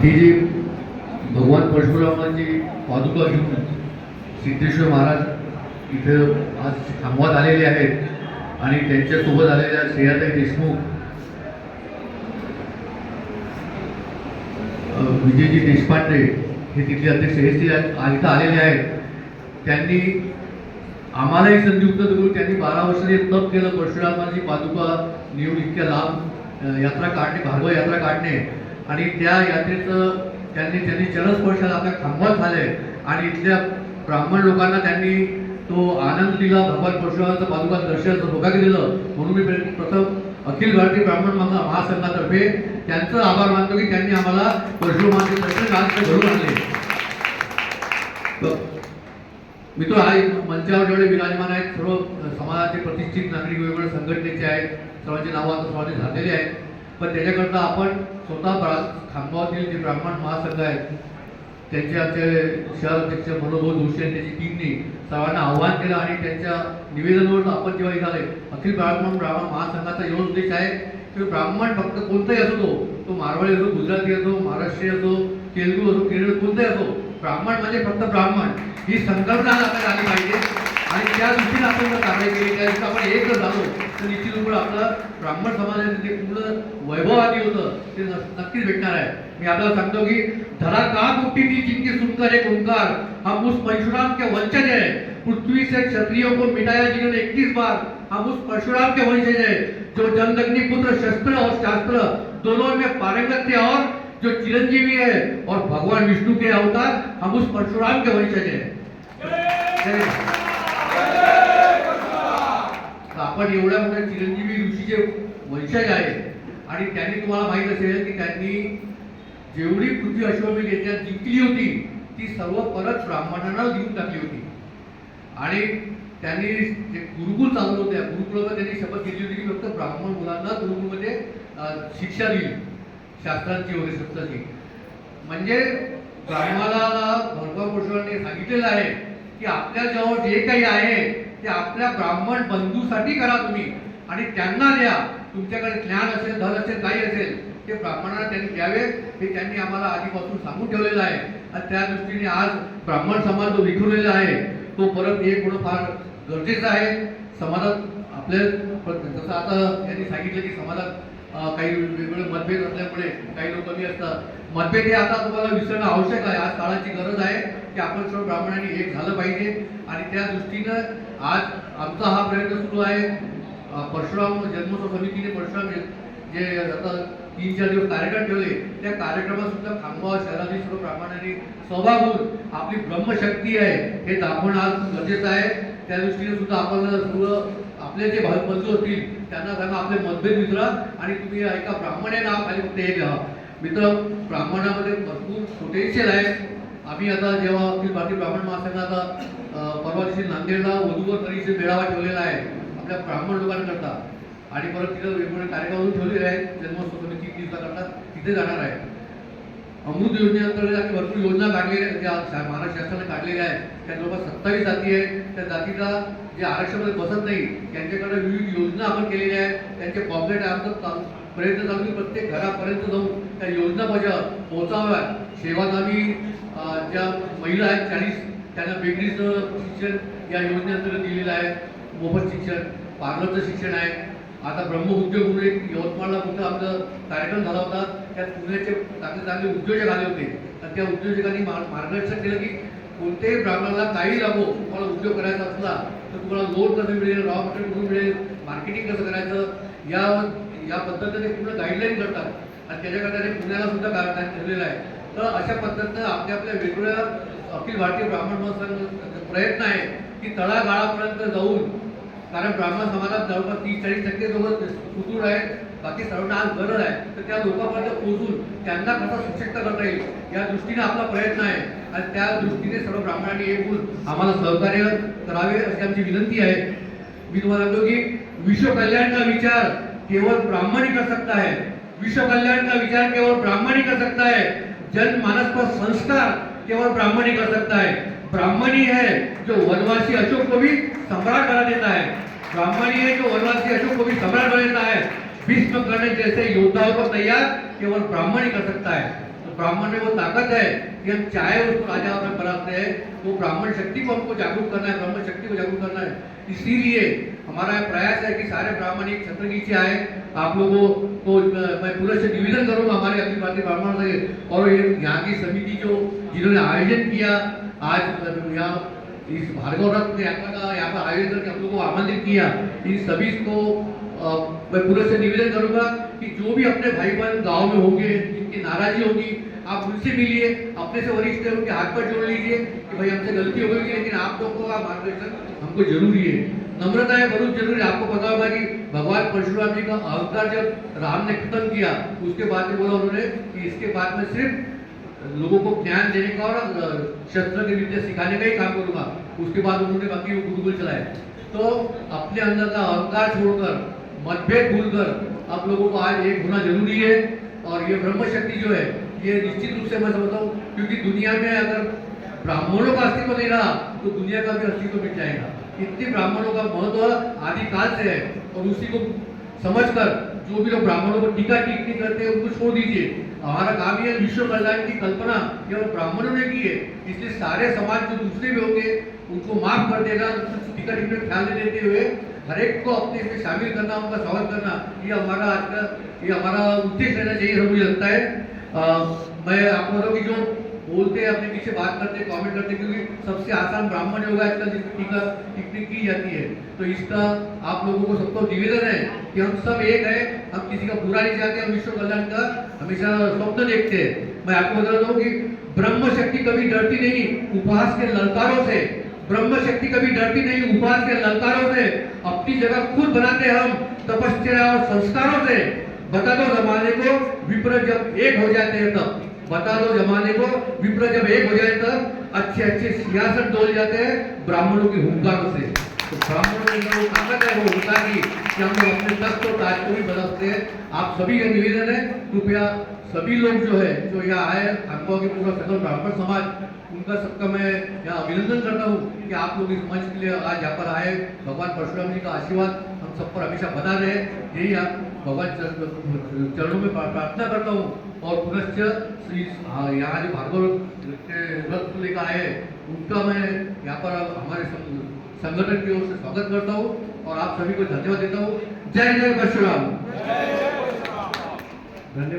ही जी भगवान परशुरामाची पादुका घेऊन सिद्धेश्वर महाराज इथे आज थांबवत आलेले आहेत आणि त्यांच्यासोबत आलेल्या श्रेयाताई देशमुख, विजयजी देशपांडे हे तिथले अध्यक्ष हे इथं आलेले आहेत. त्यांनी आम्हालाही संधी उपलब्ध करून त्यांनी 12 वर्षांनी तप केलं परशुरामाची पादुका नेऊन इतक्या लांब यात्रा काढणे, भार्गव यात्रा काढणे आणि त्या यात्रेचं त्यांनी चरणस्पर्शाला आपल्या खांबात झाले आणि इथल्या ब्राह्मण लोकांना त्यांनी तो आनंद दिला. भगवान परशुरामाचं पादुका दर्शनाचं सौभाग्य दिलं. म्हणून मी प्रथम अखिल भारतीय ब्राह्मण महासंघातर्फे त्यांचं आभार मानतो की त्यांनी आम्हाला परशुरामाचे दर्शन आज घडून आणले. मित्र, हा मंचावर जेवढे विराजमान आहेत सर्व समाजाचे प्रतिष्ठित नागरिक, वेगवेगळ्या संघटनेचे आहेत, सर्वांची नावं आता सर्वांनी झालेली आहेत. पण त्याच्याकरता आपण स्वतः खामगावातील जे ब्राह्मण महासंघ आहेत त्यांचे आमचे शहर अध्यक्ष मनोहर जोशी आणि त्याची टीमने सर्वांना आव्हान केलं आणि त्यांच्या निवेदनावर आपण जेव्हा झाले अखिल ब्राह्मण महासंघाचा एवढा उद्देश आहे की ब्राह्मण फक्त कोणताही असो, तो मारवाडी असो, गुजराती असो, महाराष्ट्रीय असो, तेलुगू असो, केरळ कोणताही असो, ब्राह्मण म्हणजे फक्त ब्राह्मण ही संकल्पना आपल्याला आली पाहिजे आणि त्या दृष्टीने आपण जर कारवाई केली, त्या दिवशी आपण एक जर झालो तर निश्चित रूपाने आपलं ब्राह्मण समाजाचं जे पूर्ण वैभव आधी होतं ते नक्कीच भेटणार आहे. मी आपल्याला सांगतो की धरा काम उठी थी जिनके सुनकर एक ओंकार, हम उस परशुराम के वंशज है, पृथ्वी से क्षत्रियों को मिटाया जिन्होंने 21 बार, हम उस परशुराम के वंशज है जो जमदग्नि पुत्र शस्त्र और शास्त्र दोनों में पारंगत थे और जो चिरंजीवी है और भगवान विष्णु के अवतार, हम उस परशुराम के वंशज है. आपण एवढ्या मोठ्या चिरंजीवी ऋषीचे वंशज आहे आणि त्यांनी तुम्हाला माहित असेल की त्यांनी जेवढी पृथ्वी अश्वमेध यज्ञात जिंकली होती ती सर्व परत ब्राह्मणांना देऊन टाकली होती आणि त्यांनी जे गुरुकुल चालवलं होत्या गुरुकुलामध्ये त्यांनी शपथ घेतली होती की फक्त ब्राह्मण मुलांना गुरुकुलमध्ये शिक्षा दिली शास्त्रांची वगैरे शस्त्राची. म्हणजे ब्राह्मणाला भगवान परशुरामांनी सांगितलेलं आहे की आपल्या जवळ जे काही आहे ते आपल्या ब्राह्मण बंधूसाठी करा तुम्ही आणि त्यांना द्या. तुमच्याकडे ज्ञान असेल, धन असेल, काही असेल ते ब्राह्मणांना त्यांनी द्यावे हे त्यांनी आम्हाला आधीपासून सांगून ठेवलेलं आहे आणि त्या दृष्टीने आज ब्राह्मण समाज जो विखुरलेला आहे तो परत एक होणं फार गरजेचं आहे. समाजात आपल्या जसं आता यांनी सांगितलं की समाजात काही वेगवेगळे मतभेद असल्यामुळे काही लोक कमी असतात. मतभेद हे आता तुम्हाला विसरणं आवश्यक आहे. आज काळाची गरज आहे की आपण सर्व ब्राह्मणांनी एक झालं पाहिजे आणि त्या दृष्टीनं आज आमचा हा प्रयत्न सुरू आहे. परशुराम जन्मोत्सव समितीने परशुराम जे आता 3-4 दिवस कार्यक्रम ठेवले त्या कार्यक्रमात सुद्धा खामगाव शहरातील सर्व ब्राह्मणांनी सहभाग होऊन आपली ब्रह्मशक्ती आहे हे दाखवणं आज गरजेचं आहे. त्या दृष्टीने सुद्धा आपण सर्व आपले जे बंधू असतील त्यांना सांगा आपले मतभेद विसरा आणि तुम्ही एका ब्राह्मण नाव खाली फक्त हे घ्या. मित्र, ब्राह्मणामध्ये भरपूर पोटेन्शियल आहे. आम्ही आता जेव्हा अखिल भारतीय ब्राह्मण महासंघाचा परवा दिवशी नांदेडला वधूवर तरीचे मेळावा ठेवलेला आहे आपल्या ब्राह्मण लोकांकरता आणि परत तिथं वेगवेगळे कार्यक्रम ठेवलेले आहेत. जन्मोत्सव समिती 30 दिवसाकरता तिथे जाणार आहे. अमृत योजनेअंतर्गत आम्ही भरपूर योजना काढलेल्या ज्या महाराष्ट्र शासनाने काढलेल्या आहेत. त्या जवळपास 27 जाती आहेत. त्या जातीला जे आरक्षणामध्ये बसत नाही त्यांच्याकडे विविध योजना आपण केलेल्या आहेत. त्यांचे पॉम्पलेट आमचा प्रयत्न चालू प्रत्येक घरापर्यंत जाऊन त्या योजना पोहोचाव्या. सेवाधामी ज्या महिला आहेत 40 त्यांना बेकरीचं शिक्षण या योजनेअंतर्गत दिलेलं आहे. मोफत शिक्षण, पार्लरचं शिक्षण आहे. आता ब्रह्मउद्योग म्हणून एक यवतमाळला मोठा आमचा कार्यक्रम झाला होता. त्यात पुण्याचे चांगले उद्योजक आले होते आणि त्या उद्योजकांनी मार्गदर्शन केलं की कोणत्याही ब्राह्मणाला काही लागो तुम्हाला उद्योग करायचा असला तर तुम्हाला लोन कसं मिळेल, रॉ मटेरियल कुठून मिळेल, मार्केटिंग कसं करायचं या पद्धतीने पूर्ण गाईडलाईन करतात आणि त्याच्याकरता ते पुण्याला सुद्धा कार्यक्रम ठेवलेला आहे. तर अशा पद्धतीनं आपल्या वेगवेगळ्या अखिल भारतीय ब्राह्मण महासंघ प्रयत्न आहे की तळागाळापर्यंत जाऊन, कारण ब्राह्मण समाजात जवळपास 30-40% लोक सुदूर आहेत, बाकी सर्वांना आज गरज आहे तर त्या लोकांपर्यंत पोहोचून त्यांना कसं सशक्त करता येईल या दृष्टीने आपला प्रयत्न आहे आणि त्या दृष्टीने सर्व ब्राह्मणांनी एक होऊन आम्हाला सहकार्य करावे अशी आमची विनंती आहे. मी तुम्हाला सांगतो की विश्व कल्याण का विचार केवळ ब्राह्मण ही कर सकता है, विश्व कल्याण का विचार केवळ ब्राह्मण ही कर सकता है, जनमानस पर संस्कार केवल ब्राह्मण ही कर सकता है. ब्राह्मण ही है जो वनवासी अशोक को भी सम्राट बना देता है, ब्राह्मण ही है जो वनवासी अशोक को भी सम्राट बना देता है. भीष्म कर्ण जैसे योद्धाओं को तैयार केवल ब्राह्मण ही कर सकता है. ब्राह्मण में वो ताकत है कि हम चाहे उसको राजा में बनाते हैं, वो ब्राह्मण शक्ति को हमको जागरूक करना है, ब्रह्म शक्ति को जागरूक करना है। इसीलिए हमारा प्रयास है कि सारे ब्राह्मण एक छत्र नीचे आए। आप लोगों को मैं पूरे से निवेदन करूंगा हमारे अखिल भारतीय ब्राह्मण से और ये यहाँ की समिति जो जिन्होंने आयोजन किया आज यहाँ इस भार्गव रथ यात्रा का यहाँ पर आयोजन करके हम लोगों को आमंत्रित किया, इन सभी को मैं पूरे से निवेदन करूंगा कि जो भी अपने भाई बहन गांव में होंगे, जिनकी नाराजगी होगी, आप उनसे मिलिए, अपने से वरिष्ठ है उनके हाथ पर जोड़ लीजिए कि भाई हमसे गलती हो गई, लेकिन आप लोगों का मार्गदर्शन हमको जरूरी है। नम्रता है बहुत जरूरी है। आपको पता होगा कि भगवान परशुराम जी का अहंकार जब राम ने खत्म किया, उसके बाद में बोला उन्होंने कि इसके बाद में सिर्फ लोगों को ज्ञान देने का और शस्त्र की विद्या सिखाने का ही काम करूंगा। उसके बाद उन्होंने बाकी गुरुकुल चलाए। तो अपने अंदर का अहंकार छोड़कर, मतभेद भूलकर आप लोगों को आज एक होना जरूरी है। और ये ब्रह्म शक्ति जो है ये निश्चित रूप से मैं समझता हूँ, क्योंकि दुनिया में अगर ब्राह्मणों का अस्तित्व नहीं रहा तो दुनिया का भी अस्तित्व मिट जाएगा। इतनी ब्राह्मणों का महत्व आदिकाल से है और उसी को समझकर जो भी लोग ब्राह्मणों को टीका टिप्पणी करते हैं उनको छोड़ दीजिए। हमारा काम यह विश्व कल्याण की कल्पना केवल ब्राह्मणों ने की है, इसलिए सारे समाज जो दूसरे भी होंगे उनको माफ कर देना, टीका टिप्पणी ख्याल नहीं देते हुए हर एक को अपने इसमें शामिल करना, उनका स्वागत करना, ये हमारा आज का ये हमारा उद्देश्य रहना चाहिए, मुझे लगता है। मैं आप लोगों की जो बोलते हैं अपने पीछे बात करते हैं, कमेंट करते हैं, क्योंकि सबसे आसान ब्राह्मण होगा आजकल जिसकी टीका टिप्पणी की जाती है। तो इसका आप लोगों को सबको निवेदन है कि हम सब एक है, हम किसी का बुरा नहीं चाहते, हम विश्व कल्याण का हमेशा स्वप्न देखते हैं। मैं आपको बता दूं कि ब्रह्म शक्ति कभी डरती नहीं उपहास के ललकारों से, ब्रह्म शक्ति कभी डरती नहीं उपहास के ललकारों से। अपनी जगह खुद बनाते हम तपस्या और संस्कारों से। बता दो जमाने को विप्र जब एक हो जाते हैं तब, बता दो जमाने को विप्र जब एक हो जाए तब अच्छे अच्छे सियासत डोल जाते हैं ब्राह्मणों की हुंकारों से। तो ब्राह्मणों के अंदर वो ताकत है, वो हुंकार की कि हम लोग अपने तख्त और ताज को भी बदलते हैं। आप सभी का निवेदन है, कृपया सभी लोग जो है जो यहाँ आए, आपको की पूरा सकल ब्राह्मण समाज, उनका सबका मैं यहाँ अभिनंदन करता हूँ कि आप लोग इस मंच के लिए आज यहाँ पर आए। भगवान परशुराम जी का आशीर्वाद हम सब पर हमेशा बना रहे, यही आप भगवान चरणों में प्रार्थना करता हूँ। और पुनश्च यहाँ जो भार्गव रथ लेकर आए उनका मैं यहाँ पर हमारे संगठन की ओर से स्वागत करता हूँ और आप सभी को धन्यवाद देता हूँ। जय जय परशुराम।